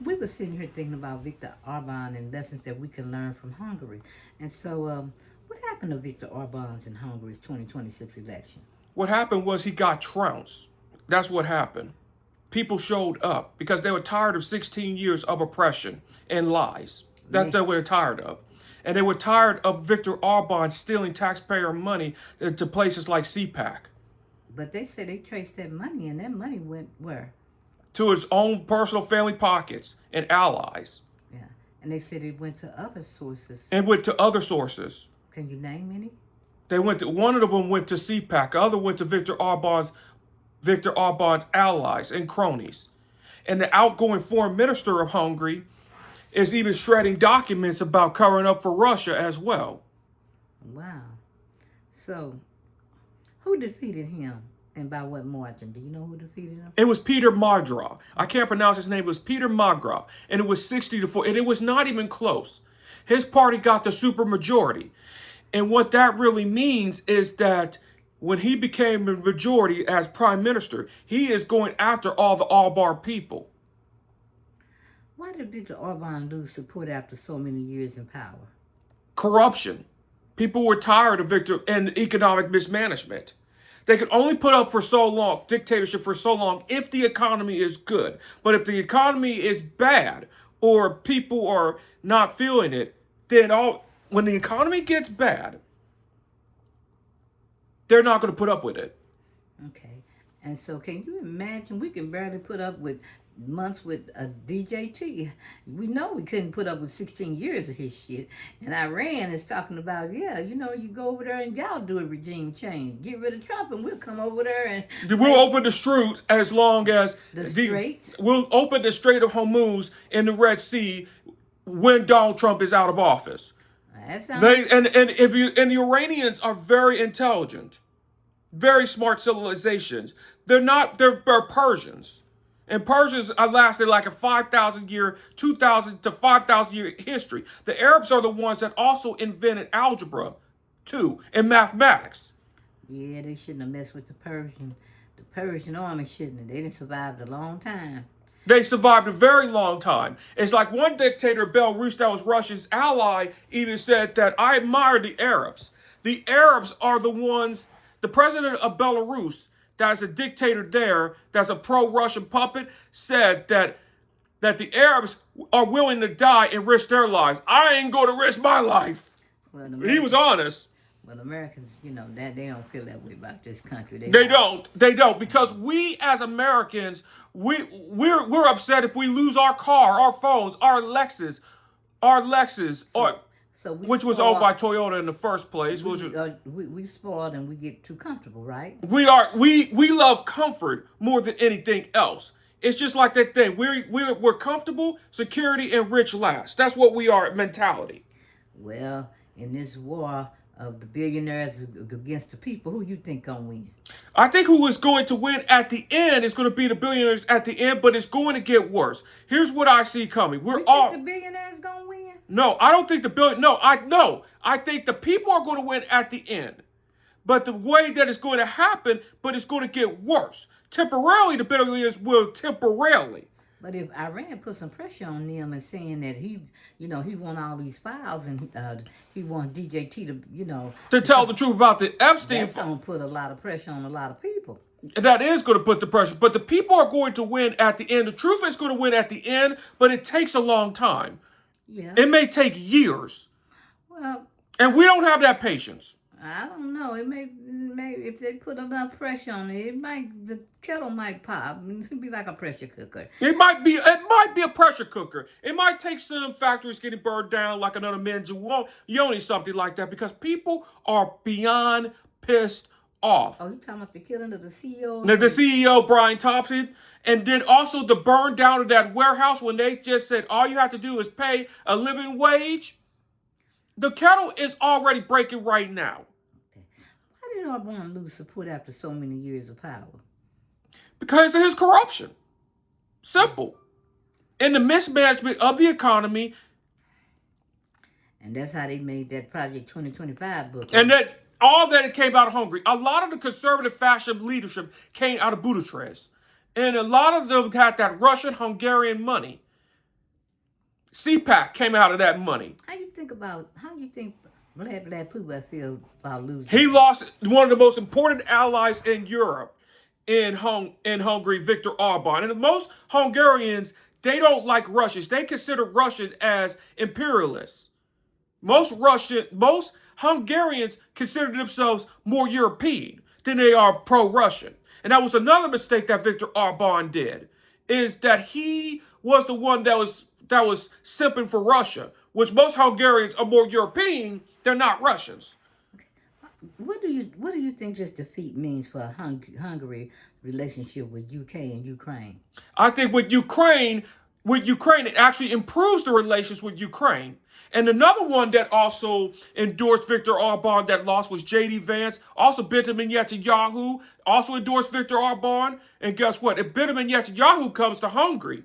we were sitting here thinking about Victor Orban and lessons that we can learn from Hungary. And so, what happened to Victor Orban's in Hungary's 2026 election? What happened was he got trounced. That's what happened. People showed up because they were tired of 16 years of oppression and lies. That's They, what they were tired of. And they were tired of Viktor Orban stealing taxpayer money to places like CPAC, but they said they traced that money, and that money went where? to his own personal family pockets and allies, Yeah, and they said it went to other sources. and went to other sources. Can you name any? They went to, one of them went to CPAC, the other went to Viktor Orban's allies and cronies. And the outgoing foreign minister of Hungary is even shredding documents about covering up for Russia as well. Wow. So, who defeated him, and by what margin? Do you know who defeated him? It was Peter Magra. I can't pronounce his name. It was Peter Magra. And it was 60-4. And it was not even close. His party got the super majority. And what that really means is that when he became a majority as prime minister, he is going after all the Albar people. Why did Viktor Orban lose support after so many years in power? Corruption. People were tired of Victor and economic mismanagement. They could only put up for so long, dictatorship for so long, if the economy is good. But if the economy is bad or people are not feeling it, then when the economy gets bad, they're not going to put up with it. Okay. And so, can you imagine? We can barely put up with months with a DJT. We know we couldn't put up with 16 years of his shit. And Iran is talking about, yeah, you go over there and y'all do a regime change. Get rid of Trump and we'll come over there and We'll open the Strait as long as the Strait. we'll open the Strait of Hormuz in the Red Sea when Donald Trump is out of office. That sounds The Iranians are very intelligent, very smart civilizations. They're Persians. And Persians lasted like a 5,000 year, 2,000 to 5,000 year history. The Arabs are the ones that also invented algebra, too, and mathematics. Yeah, they shouldn't have messed with the Persian. The Persian army shouldn't have. They didn't survive a long time. They survived a very long time. It's like one dictator, Belarus, that was Russia's ally, even said that I admire the Arabs. The Arabs are the ones, the president of Belarus, that's a dictator there, that's a pro-Russian puppet, said that the Arabs are willing to die and risk their lives. I ain't going to risk my life. Well, He was honest. Well, Americans, that they don't feel that way about this country. They don't, because we as Americans, we're upset if we lose our car, our phones, our Lexus, which was owned by Toyota in the first place. We spoiled and we get too comfortable, right? We love comfort more than anything else. It's just like that thing. We're comfortable, security, and rich last. That's what we are mentality. Well, in this war of the billionaires against the people, who you think gonna win? I think who is going to win at the end is going to be the billionaires at the end, but it's going to get worse. Here's what I see coming. You think the billionaires gonna win? No, I don't think the billion. No, I think the people are going to win at the end, but the way that it's going to happen, but it's going to get worse. Temporarily, the billionaires will temporarily. But if Iran put some pressure on them and saying that he want all these files and he wants DJT to tell the truth about the Epstein, that's gonna put a lot of pressure on a lot of people. That is going to put the pressure, but the people are going to win at the end. The truth is going to win at the end, but it takes a long time. Yeah. It may take years. Well, and we don't have that patience. I don't know. It may if they put enough pressure on it, the kettle might pop. It's gonna be like a pressure cooker. It might be a pressure cooker. It might take some factories getting burned down, like another Yoni, something like that, because people are beyond pissed off. Oh, you talking about the killing of the CEO? The CEO, Brian Thompson, and then also the burn down of that warehouse when they just said all you have to do is pay a living wage. The kettle is already breaking right now. Okay. Why did Orban lose support after so many years of power? Because of his corruption. Simple. And the mismanagement of the economy. And that's how they made that Project 2025 book. And that all that it came out of Hungary. A lot of the conservative fascist leadership came out of Budapest. And a lot of them had that Russian, Hungarian money. CPAC came out of that money. How you think Vladimir Putin feel about losing? He lost one of the most important allies in Europe, in Hungary, Victor Orban. And most Hungarians, they don't like Russians. They consider Russians as imperialists. Most Hungarians consider themselves more European than they are pro-Russian. And that was another mistake that Victor Orban did, is that he was the one that was simping for Russia, which most Hungarians are more European. They're not Russians. What do you think this defeat means for Hungary relationship with UK and Ukraine? I think with Ukraine, it actually improves the relations with Ukraine. And another one that also endorsed Victor Orban that lost was J.D. Vance. Also, Benjamin Netanyahu also endorsed Victor Orban. And guess what? If Benjamin Netanyahu comes to Hungary,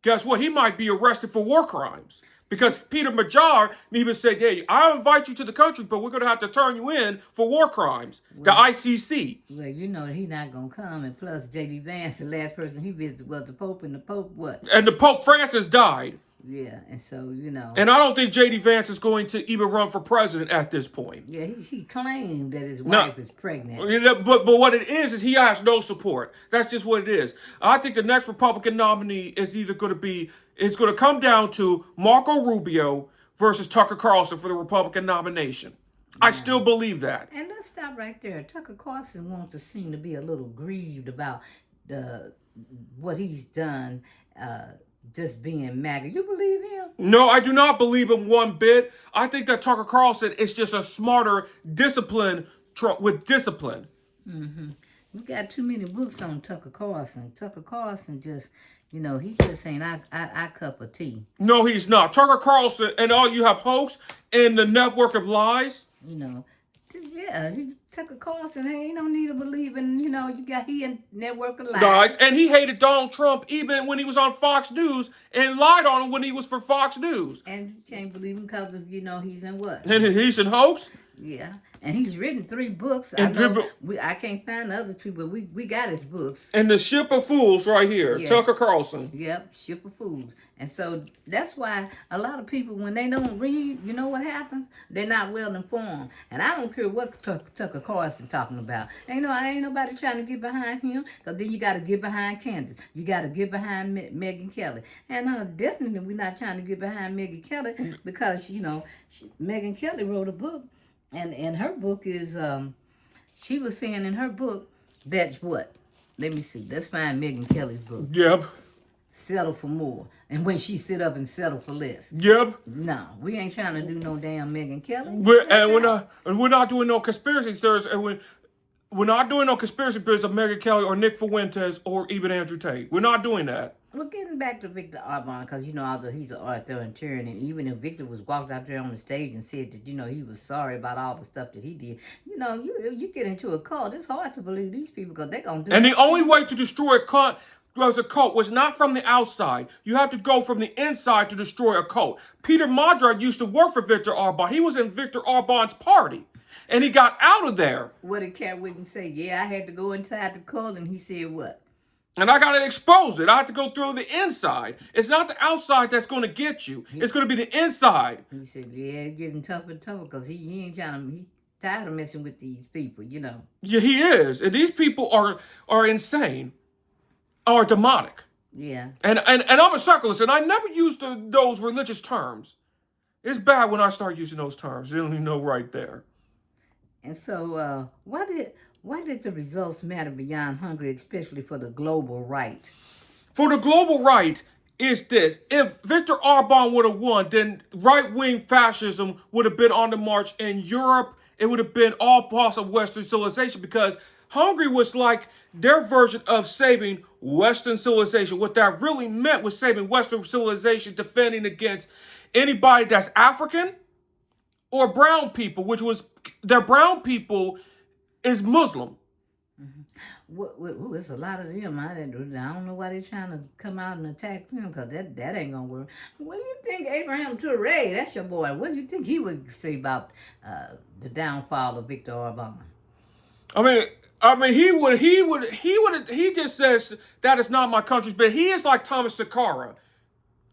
guess what? He might be arrested for war crimes. Because Peter Major even said, hey, I'll invite you to the country, but we're going to have to turn you in for war crimes. The ICC. Well, you know he's not going to come. And plus, J.D. Vance, the last person he visited was the Pope, and the Pope what? And the Pope Francis died. Yeah, and so, you know. And I don't think J.D. Vance is going to even run for president at this point. Yeah, he claimed that his wife is pregnant. But what it is he has no support. That's just what it is. I think the next Republican nominee is either going to be, it's going to come down to Marco Rubio versus Tucker Carlson for the Republican nomination. Yeah. I still believe that. And let's stop right there. Tucker Carlson wants to seem to be a little grieved about what he's done, just being MAGA. You believe him? No, I do not believe him one bit. I think that Tucker Carlson is just a smarter discipline with discipline. Mm-hmm. We got too many books on Tucker Carlson. Tucker Carlson just, you know, he just ain't our cup of tea. No, he's not. Tucker Carlson and all you have hoax and the network of lies. You know, yeah, Tucker Carlson, he ain't no need to believe in, you know, he in network of lies. Guys, and he hated Donald Trump even when he was on Fox News and lied on him when he was for Fox News. And you can't believe him because of, you know, he's in what? And he's in hoax? Yeah, and he's written 3 books. I can't find the other 2, but we got his books. And the Ship of Fools right here, yeah. Tucker Carlson. Yep, Ship of Fools. And so that's why a lot of people, when they don't read, you know what happens? They're not well informed. And I don't care what Tucker Carlson talking about. Ain't nobody trying to get behind him, because then you got to get behind Candace. You got to get behind Megyn Kelly. And definitely we're not trying to get behind Megyn Kelly, because, you know, Megyn Kelly wrote a book. And her book is, she was saying in her book, that's what? Let me see. Let's find Megyn Kelly's book. Yep. Settle for more. And when she sit up and settle for less. Yep. No, we ain't trying to do no damn Megyn Kelly. We're not doing no conspiracy theories. And we're not doing no conspiracy theories of Megyn Kelly or Nick Fuentes or even Andrew Tate. We're not doing that. Well, getting back to Victor Orban, because, you know, although he's an authoritarian, and even if Victor was walked out there on the stage and said that, you know, he was sorry about all the stuff that he did, you know, you get into a cult, it's hard to believe these people, because they're going to do And the only way to destroy a cult was not from the outside. You have to go from the inside to destroy a cult. Peter Major used to work for Victor Orban. He was in Victor Orban's party. And he got out of there. What did Cat Wiggins say? Yeah, I had to go inside the cult, and he said what? And I got to expose it. I have to go through the inside. It's not the outside that's going to get you. It's going to be the inside. He said, yeah, it's getting tougher and tougher, because he ain't trying to, he's tired of messing with these people, you know. Yeah, he is. And these people are insane, are demonic. Yeah. And I'm a secularist, and I never used those religious terms. It's bad when I start using those terms. You don't even know right there. And so, why did the results matter beyond Hungary, especially for the global right? For the global right is this. If Victor Orban would have won, then right-wing fascism would have been on the march in Europe. It would have been all parts of Western civilization, because Hungary was like their version of saving Western civilization. What that really meant was saving Western civilization, defending against anybody that's African or brown people, which was their brown people is Muslim. Mm-hmm. It's a lot of them. I don't know why they're trying to come out and attack them, because that ain't gonna work. What do you think Abraham Touré, that's your boy, what do you think he would say about the downfall of Victor Orban? I mean, he just says that is not my country's, but he is like Thomas Sankara.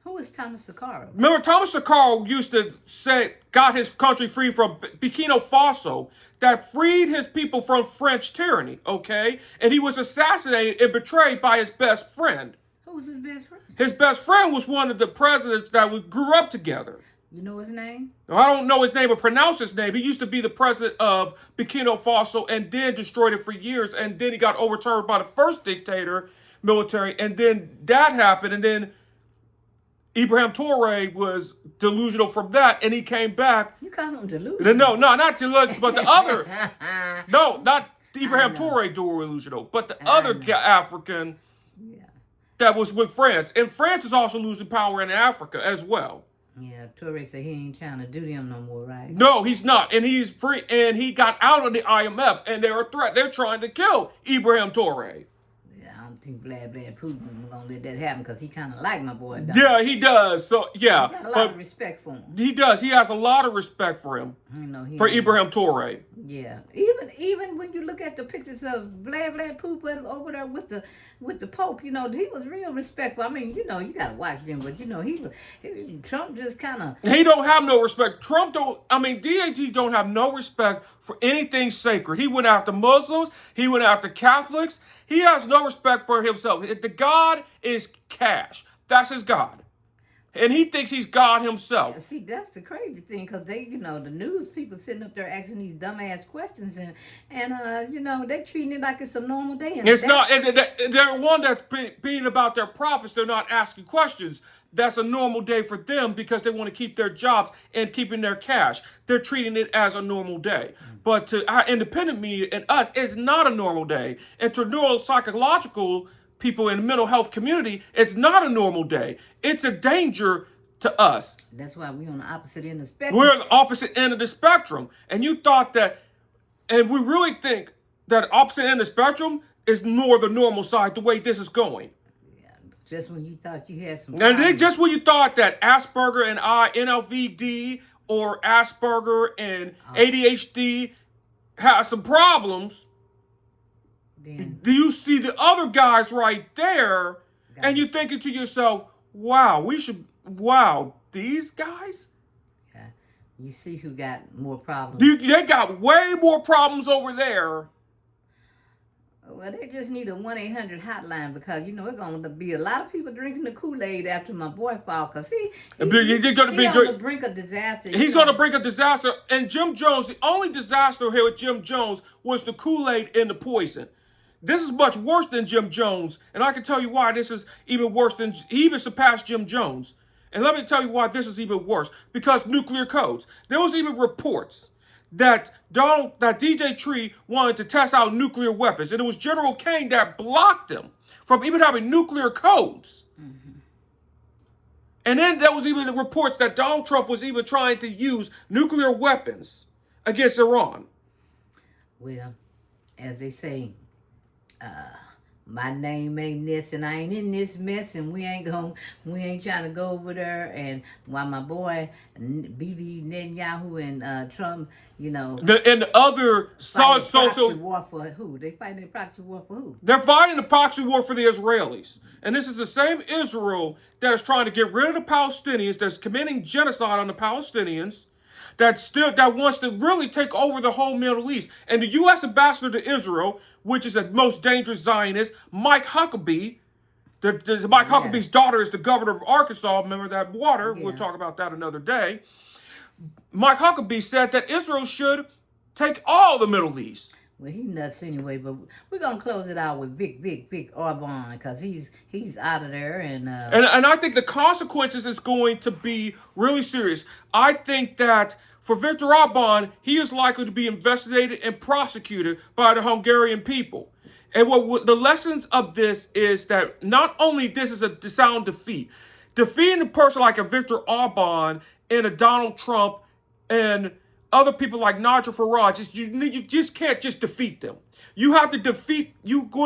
Who is Thomas Sankara? Remember, Thomas Sankara used to say, got his country free from Burkina Faso, that freed his people from French tyranny, okay? And he was assassinated and betrayed by his best friend. Who was his best friend? His best friend was one of the presidents that we grew up together. You know his name? I don't know his name or pronounce his name. He used to be the president of Burkina Faso and then destroyed it for years. And then he got overturned by the first dictator, military. And then that happened. And then Ibrahim Traoré was delusional from that. And he came back. You call him delusional? No, not delusional, but the other. No, not Ibrahim Traoré delusional, but the other African that was with France. And France is also losing power in Africa as well. Yeah, Toure said he ain't trying to do them no more, right? No, he's not. And he's free. And he got out of the IMF. And they're a threat. They're trying to kill Ibrahim Traoré. Yeah, I don't think Putin is going to let that happen because he kind of like my boy, though. Yeah, he does. So, yeah. He got a lot of respect for him. He does. He has a lot of respect for him. For Ibrahim Traoré. Yeah. Even when you look at the pictures of Vlad Putin over there with the Pope, you know, he was real respectful. I mean, you know, you got to watch them, but, you know, Trump just kind of... He don't have no respect. DAT don't have no respect for anything sacred. He went after Muslims. He went after Catholics. He has no respect for himself. The God is cash. That's his God. And he thinks he's God himself. See, that's the crazy thing, because they, you know, the news people sitting up there asking these dumbass questions, and you know, they treating it like it's a normal day. And it's not. And they're one that's being about their profits. They're not asking questions. That's a normal day for them because they want to keep their jobs and keeping their cash. They're treating it as a normal day. But to our independent media and us, it's not a normal day. And to neuropsychological people in the mental health community, it's not a normal day. It's a danger to us. That's why we're on the opposite end of the spectrum. We're on the opposite end of the spectrum. And you thought that, and we really think that opposite end of the spectrum is more the normal side, the way this is going. Yeah, just when you thought you had some And problems. then just when you thought that Asperger and NLVD or Asperger and ADHD had some problems, then you see the other guys right there, and you're thinking to yourself, wow, these guys? Yeah. You see who got more problems. They got way more problems over there. Well, they just need a 1-800 hotline because, you know, it's going to be a lot of people drinking the Kool-Aid after my boy fall because he's on the brink of disaster. He's on the brink of disaster. And Jim Jones, the only disaster here with Jim Jones was the Kool-Aid and the poison. This is much worse than Jim Jones. And I can tell you why this is even worse than... He even surpassed Jim Jones. And let me tell you why this is even worse. Because nuclear codes. There was even reports that DJ Tree wanted to test out nuclear weapons. And it was General Kane that blocked him from even having nuclear codes. Mm-hmm. And then there was even the reports that Donald Trump was even trying to use nuclear weapons against Iran. Well, as they say, my name ain't this, and I ain't in this mess, and we ain't trying to go over there. And while my boy Bibi Netanyahu and Trump, you know, and the other proxy war for who? They fighting the proxy war for who? They're fighting the proxy war for the Israelis, and this is the same Israel that is trying to get rid of the Palestinians, that's committing genocide on the Palestinians. That wants to really take over the whole Middle East. And the U.S. ambassador to Israel, which is the most dangerous Zionist, Mike Huckabee. Mike Huckabee's daughter is the governor of Arkansas. Remember that water? Yeah. We'll talk about that another day. Mike Huckabee said that Israel should take all the Middle East. Well, he's nuts anyway, but we're going to close it out with Vic Orban because he's out of there. And I think the consequences is going to be really serious. I think that for Viktor Orban, he is likely to be investigated and prosecuted by the Hungarian people. And what the lessons of this is that not only this is a sound defeat, defeating a person like a Viktor Orban and a Donald Trump and other people like Nigel Farage, you just can't just defeat them. You're going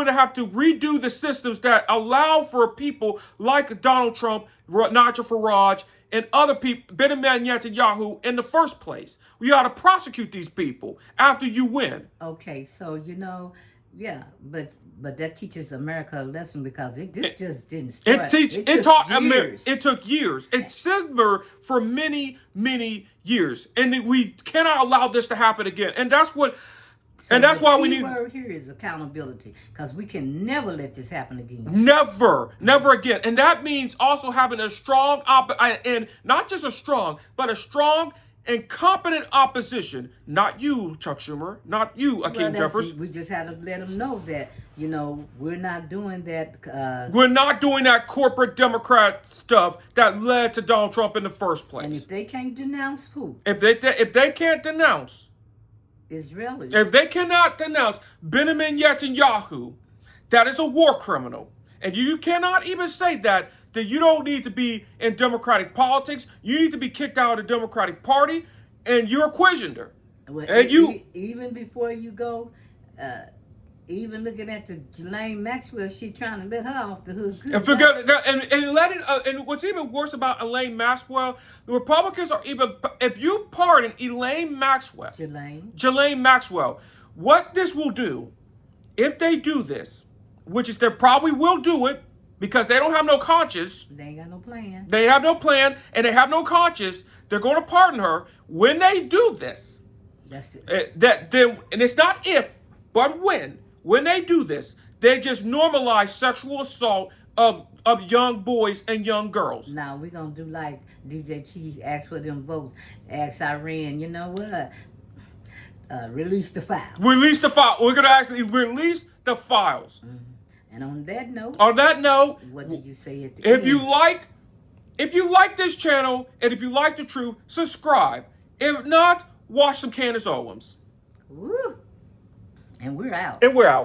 to have to redo the systems that allow for people like Donald Trump, Nigel Farage, and other people, Benjamin Netanyahu, in the first place. We ought to prosecute these people after you win. Okay, so, you know, Yeah, but that teaches America a lesson because this just didn't It start. teach It it took taught years. It took years. It simmered for many years, and we cannot allow this to happen again. And that's what, So and that's the why we key need word here is accountability, because we can never let this happen again. never again. And that means also having a strong and not just a strong, but a strong and competent opposition. Not you, Chuck Schumer. Not you, Akeem Jeffers. We just had to let them know that we're not doing that. We're not doing that corporate Democrat stuff that led to Donald Trump in the first place. And if they can't denounce who? If they can't denounce, Israelis. if they cannot denounce Benjamin Netanyahu, that is a war criminal. And you cannot even say that you don't need to be in Democratic politics. You need to be kicked out of the Democratic Party, and you're a quiescenter. Well, And you even before you go, even looking at the Ghislaine Maxwell, she trying to let her off the hook. and what's even worse about Elaine Maxwell, the Republicans are even, if you pardon Elaine Maxwell, Ghislaine Maxwell, what this will do, if they do this, which is they probably will do it because they don't have no conscience. They ain't got no plan. They have no plan and they have no conscience. They're going to pardon her when they do this. That's it. And it's not if, but when. When they do this, they just normalize sexual assault of young boys and young girls. Now we're gonna do like DJ Cheese asked for them votes. Ask Iran, you know what? Release the files. Release the file. We're gonna actually release the files. Mm-hmm. And on that note, what did you say at the end? If you like this channel and if you like the truth, subscribe. If not, watch some Candace Owens. Woo. And we're out. And we're out.